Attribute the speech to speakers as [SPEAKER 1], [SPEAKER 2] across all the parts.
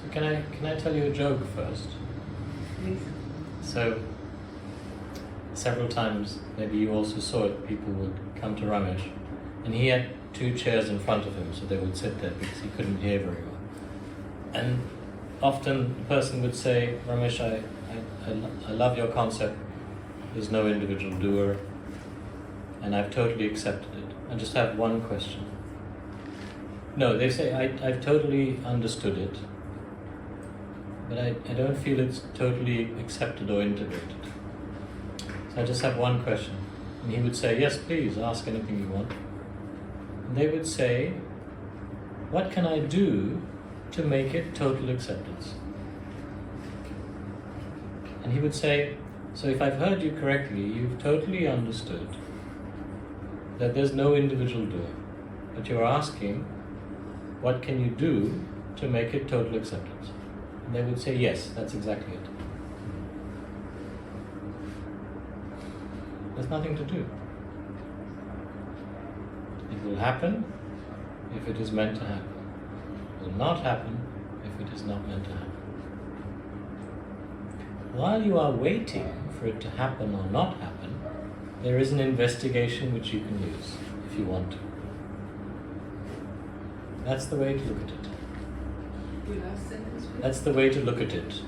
[SPEAKER 1] So can I tell you a joke first?
[SPEAKER 2] Please.
[SPEAKER 1] So several times, maybe you also saw it, people would come to Ramesh, and he had 2 chairs in front of him, so they would sit there because he couldn't hear very well. And often the person would say, Ramesh, I love your concept. There's no individual doer, and I've totally accepted it. I just have one question. No, they say, I've totally understood it, but I don't feel it's totally accepted or integrated. So I just have one question. And he would say, yes, please, ask anything you want. And they would say, what can I do to make it total acceptance? And he would say, so if I've heard you correctly, you've totally understood that there's no individual doer, but you're asking, what can you do to make it total acceptance? And they would say, yes, that's exactly it. There's nothing to do. It will happen if it is meant to happen. It will not happen if it is not meant to happen. While you are waiting for it to happen or not happen, there is an investigation which you can use if you want to. That's the way to look at it.
[SPEAKER 2] Your last sentence, please.
[SPEAKER 1] That's the way to look at it.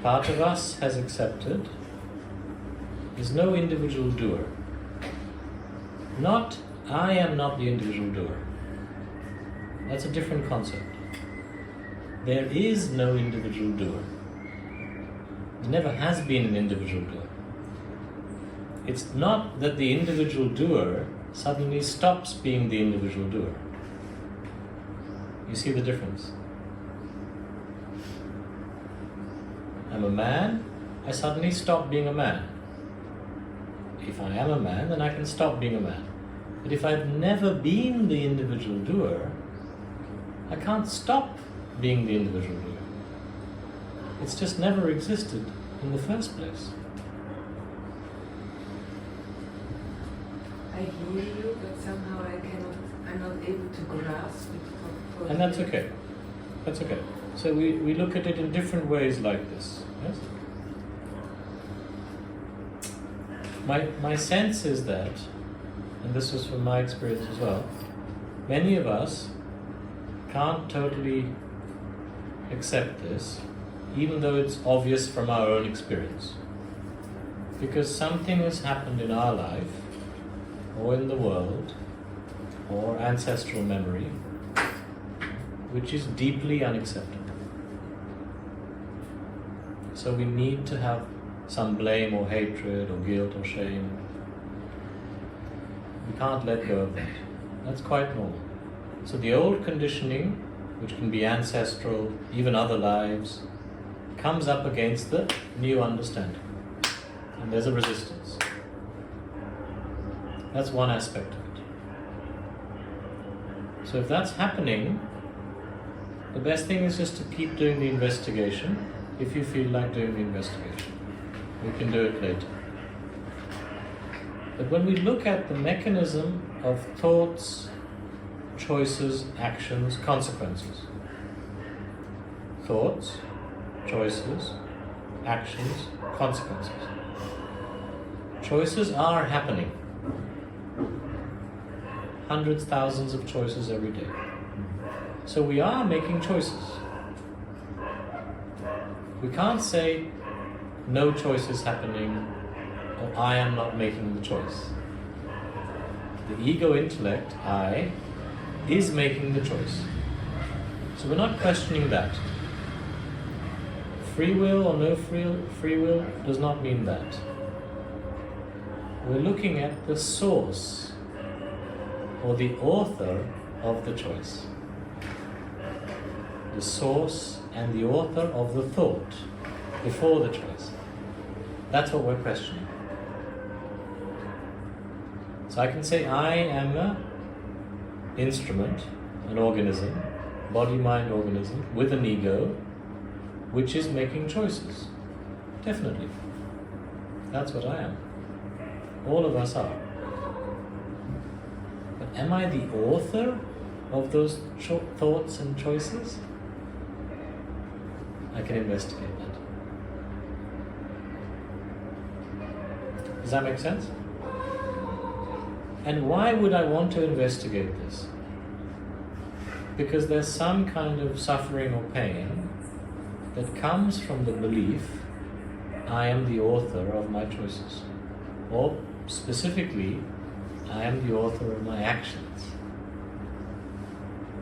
[SPEAKER 1] Part of us has accepted there's no individual doer. Not, I am not the individual doer. That's a different concept. There is no individual doer. There never has been an individual doer. It's not that the individual doer suddenly stops being the individual doer. You see the difference? I'm a man, I suddenly stop being a man. If I am a man, then I can stop being a man. But if I've never been the individual doer, I can't stop being the individual doer. It's just never existed in the first place.
[SPEAKER 2] I hear you, but somehow I'm not able to grasp it.
[SPEAKER 1] And that's okay. That's okay. So we look at it in different ways like this. Yes? My sense is that, and this was from my experience as well, many of us can't totally accept this, even though it's obvious from our own experience. Because something has happened in our life, or in the world, or ancestral memory, which is deeply unacceptable. So we need to have some blame or hatred or guilt or shame. We can't let go of that. That's quite normal. So the old conditioning, which can be ancestral, even other lives, comes up against the new understanding. And there's a resistance. That's one aspect of it. So if that's happening, the best thing is just to keep doing the investigation if you feel like doing the investigation. We can do it later. But when we look at the mechanism of thoughts, choices, actions, consequences, thoughts, choices, actions, consequences. Choices are happening. Hundreds, thousands of choices every day. So we are making choices. We can't say no choice is happening or I am not making the choice. The ego intellect, I, is making the choice. So we're not questioning that. Free will or no free will does not mean that. We're looking at the source or the author of the choice. The source and the author of the thought before the choice. That's what we're questioning. So I can say I am an instrument, an organism, body-mind organism with an ego which is making choices. Definitely. That's what I am. All of us are. But am I the author of those thoughts and choices? I can investigate that. Does that make sense? And why would I want to investigate this? Because there's some kind of suffering or pain that comes from the belief I am the author of my choices. Or specifically, I am the author of my actions.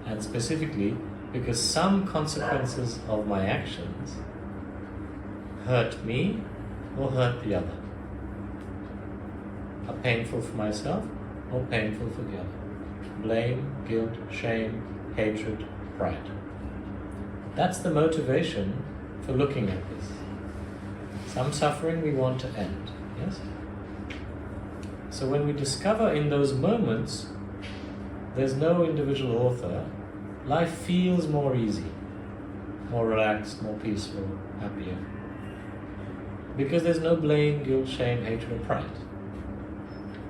[SPEAKER 1] And specifically, because some consequences of my actions hurt me or hurt the other. Are painful for myself or painful for the other. Blame, guilt, shame, hatred, pride. That's the motivation for looking at this. Some suffering we want to end, yes? So when we discover in those moments there's no individual author, life feels more easy, more relaxed, more peaceful, happier. Because there's no blame, guilt, shame, hatred, or pride.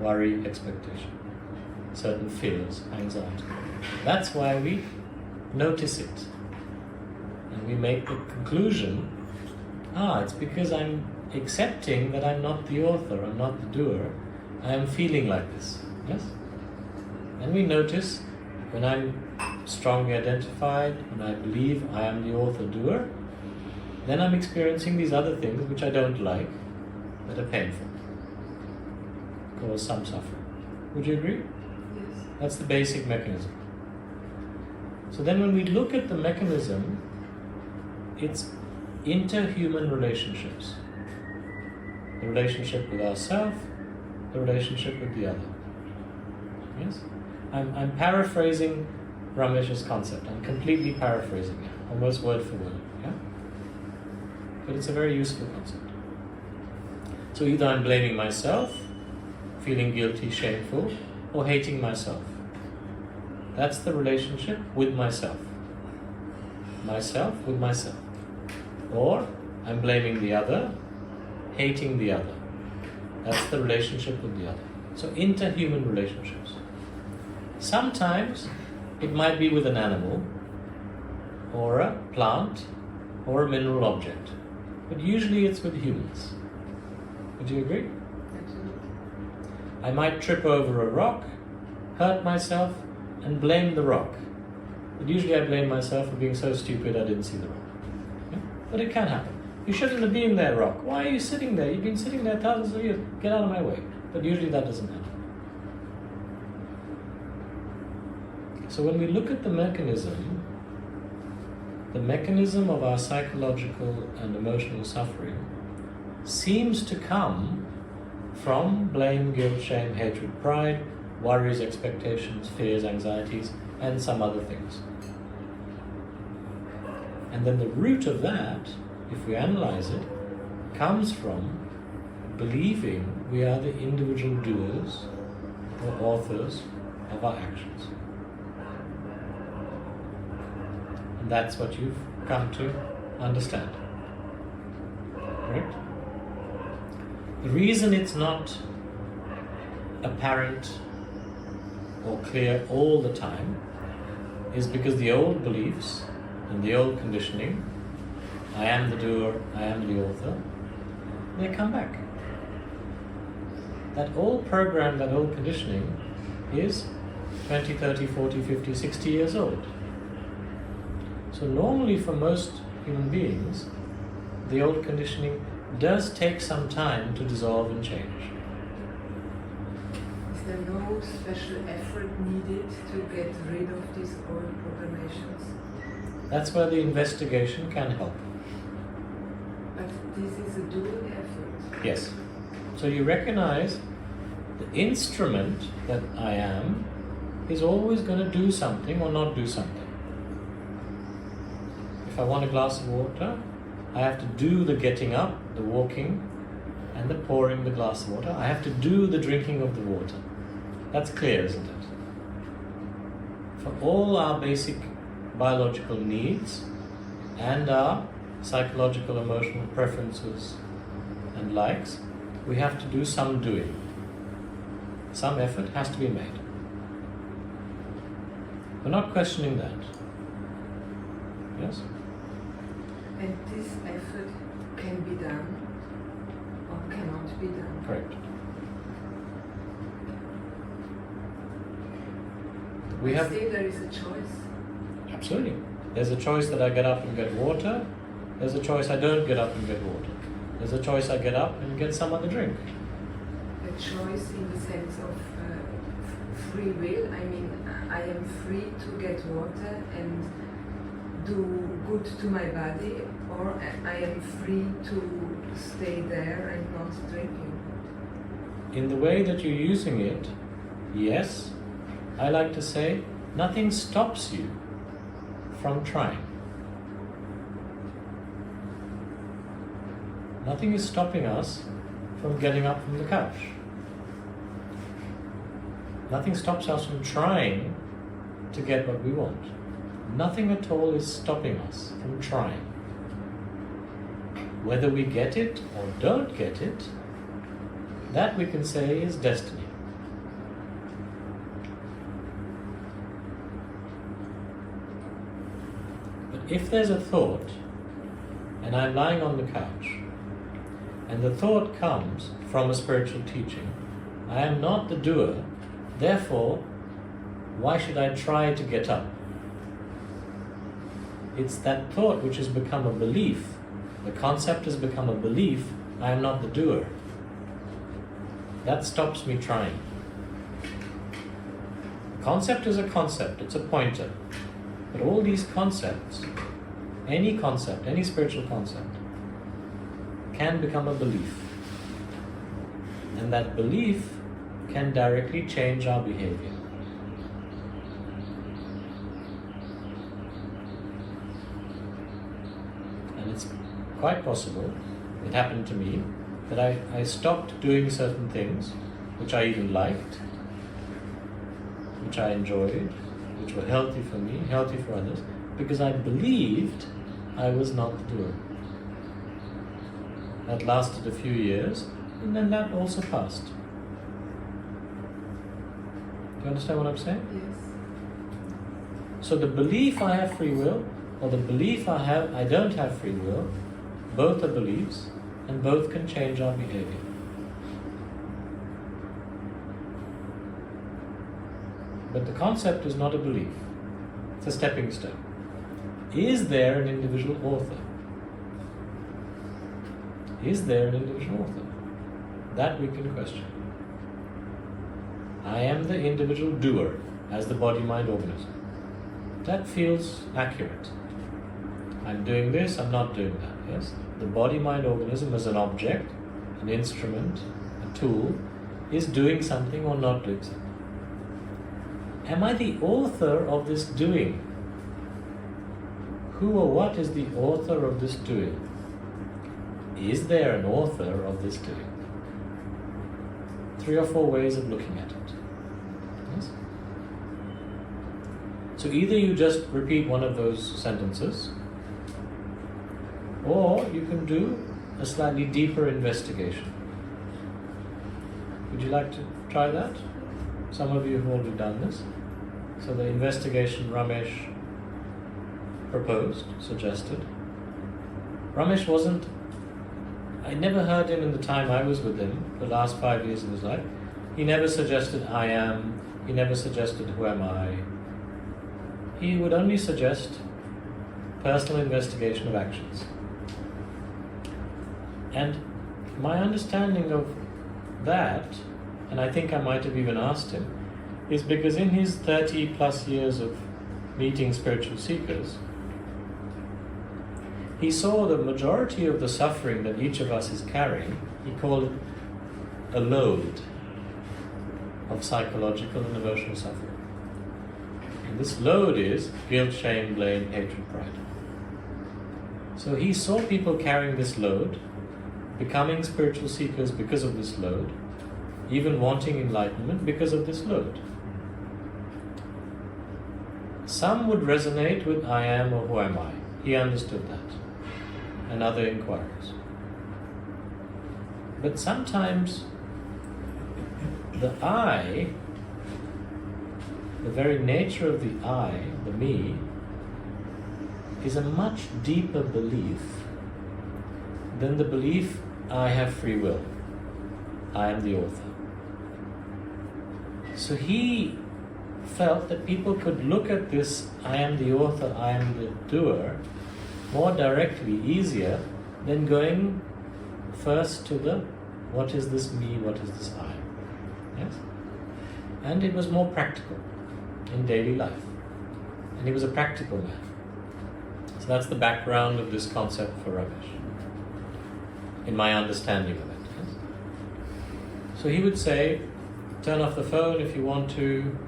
[SPEAKER 1] Worry, expectation, certain fears, anxiety. That's why we notice it. And we make the conclusion, it's because I'm accepting that I'm not the author, I'm not the doer, I am feeling like this. Yes? And we notice when I'm strongly identified, when I believe I am the author-doer, then I'm experiencing these other things which I don't like, that are painful, cause some suffering. Would you agree?
[SPEAKER 2] Yes.
[SPEAKER 1] That's the basic mechanism. So then when we look at the mechanism, it's interhuman relationships. The relationship with ourselves, the relationship with the other. Yes? I'm paraphrasing Ramesh's concept. I'm completely paraphrasing it, almost word for word. Yeah? But it's a very useful concept. So either I'm blaming myself, feeling guilty, shameful, or hating myself. That's the relationship with myself. Myself with myself. Or I'm blaming the other, hating the other. That's the relationship with the other. So interhuman relationships. Sometimes it might be with an animal, or a plant, or a mineral object. But usually it's with humans. Would you agree?
[SPEAKER 2] Absolutely.
[SPEAKER 1] I might trip over a rock, hurt myself, and blame the rock. But usually I blame myself for being so stupid I didn't see the rock. Yeah? But it can happen. You shouldn't have been there, rock. Why are you sitting there? You've been sitting there thousands of years. Get out of my way. But usually that doesn't happen. So when we look at the mechanism of our psychological and emotional suffering seems to come from blame, guilt, shame, hatred, pride, worries, expectations, fears, anxieties, and some other things. And then the root of that, if we analyze it, comes from believing we are the individual doers or authors of our actions. And that's what you've come to understand. Right? The reason it's not apparent or clear all the time is because the old beliefs and the old conditioning, I am the doer, I am the author, they come back. That old program, that old conditioning is 20, 30, 40, 50, 60 years old. So normally for most human beings, the old conditioning does take some time to dissolve and change.
[SPEAKER 2] Is there no special effort needed to get rid of these old programations?
[SPEAKER 1] That's where the investigation can help.
[SPEAKER 2] But this is a doing effort.
[SPEAKER 1] Yes. So you recognize the instrument that I am is always going to do something or not do something. If I want a glass of water, I have to do the getting up, the walking, and the pouring the glass of water. I have to do the drinking of the water. That's clear, isn't it? For all our basic biological needs and our psychological, emotional preferences and likes, we have to do some doing. Some effort has to be made. We're not questioning that. Yes?
[SPEAKER 2] And this effort can be done or cannot be done.
[SPEAKER 1] Correct.
[SPEAKER 2] Still there is a choice.
[SPEAKER 1] Absolutely. There's a choice that I get up and get water. There's a choice I don't get up and get water. There's a choice I get up and get some other drink.
[SPEAKER 2] A choice in the sense of free will. I mean, I am free to get water and do good to my body, or I am free to stay there and not drinking.
[SPEAKER 1] In the way that you're using it, yes, I like to say nothing stops you from trying. Nothing is stopping us from getting up from the couch. Nothing stops us from trying to get what we want. Nothing at all is stopping us from trying. Whether we get it or don't get it, that we can say is destiny. But if there's a thought, and I'm lying on the couch, and the thought comes from a spiritual teaching, I am not the doer, therefore, why should I try to get up? It's that thought which has become a belief. The concept has become a belief, I am not the doer. That stops me trying. Concept is a concept, it's a pointer. But all these concepts, any spiritual concept, can become a belief. And that belief can directly change our behavior. And it's quite possible, it happened to me, that I stopped doing certain things which I even liked, which I enjoyed, which were healthy for me, healthy for others, because I believed I was not the doer. That lasted a few years, and then that also passed. Do you understand what I'm saying?
[SPEAKER 2] Yes.
[SPEAKER 1] So the belief I have free will, or the belief I don't have free will, both are beliefs, and both can change our behavior. But the concept is not a belief. It's a stepping stone. Is there an individual author? Is there an individual author? That we can question. I am the individual doer as the body-mind organism. That feels accurate. I'm doing this, I'm not doing that, yes? The body-mind organism as an object, an instrument, a tool, is doing something or not doing something. Am I the author of this doing? Who or what is the author of this doing? Is there an author of this doing? 3 or 4 ways of looking at it. Yes? So either you just repeat one of those sentences, or you can do a slightly deeper investigation. Would you like to try that? Some of you have already done this. So the investigation Ramesh proposed, suggested. Ramesh I never heard him in the time I was with him, the last 5 years of his life. He never suggested I am, he never suggested who am I. He would only suggest personal investigation of actions. And my understanding of that, and I think I might have even asked him, is because in his 30 plus years of meeting spiritual seekers, he saw the majority of the suffering that each of us is carrying, he called it a load of psychological and emotional suffering. And this load is guilt, shame, blame, hatred, pride. So he saw people carrying this load, becoming spiritual seekers because of this load, even wanting enlightenment because of this load. Some would resonate with I am or who am I. He understood that. And other inquiries. But sometimes the I, the very nature of the I, the me, is a much deeper belief than the belief I have free will. I am the author. So he felt that people could look at this I am the author, I am the doer more directly, easier than going first to the what is this me, what is this I. Yes? And it was more practical in daily life. And he was a practical man. So that's the background of this concept for rubbish, in my understanding of it. Yes? So he would say, turn off the phone if you want to,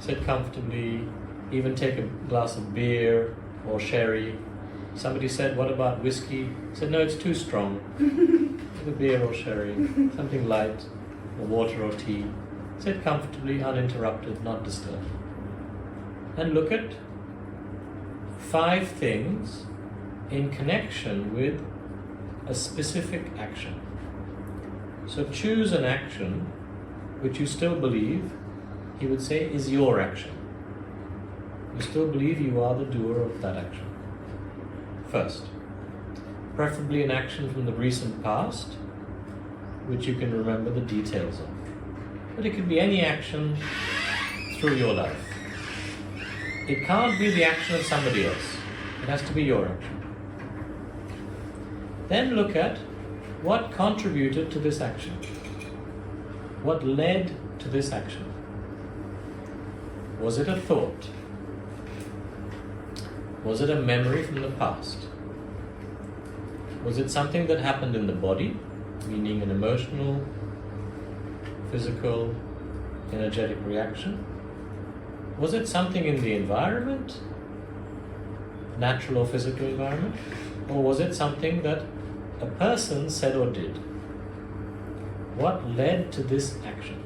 [SPEAKER 1] sit comfortably, even take a glass of beer or sherry. Somebody said, what about whiskey? He said, no, it's too strong. Have a beer or sherry, something light, or water or tea. Sit comfortably, uninterrupted, not disturbed. And look at 5 things in connection with a specific action. So choose an action which you still believe, he would say, is your action. You still believe you are the doer of that action. First, preferably an action from the recent past, which you can remember the details of. But it could be any action through your life. It can't be the action of somebody else. It has to be your action. Then look at what contributed to this action. What led to this action? Was it a thought? Was it a memory from the past? Was it something that happened in the body, meaning an emotional, physical, energetic reaction? Was it something in the environment, natural or physical environment? Or was it something that a person said or did? What led to this action?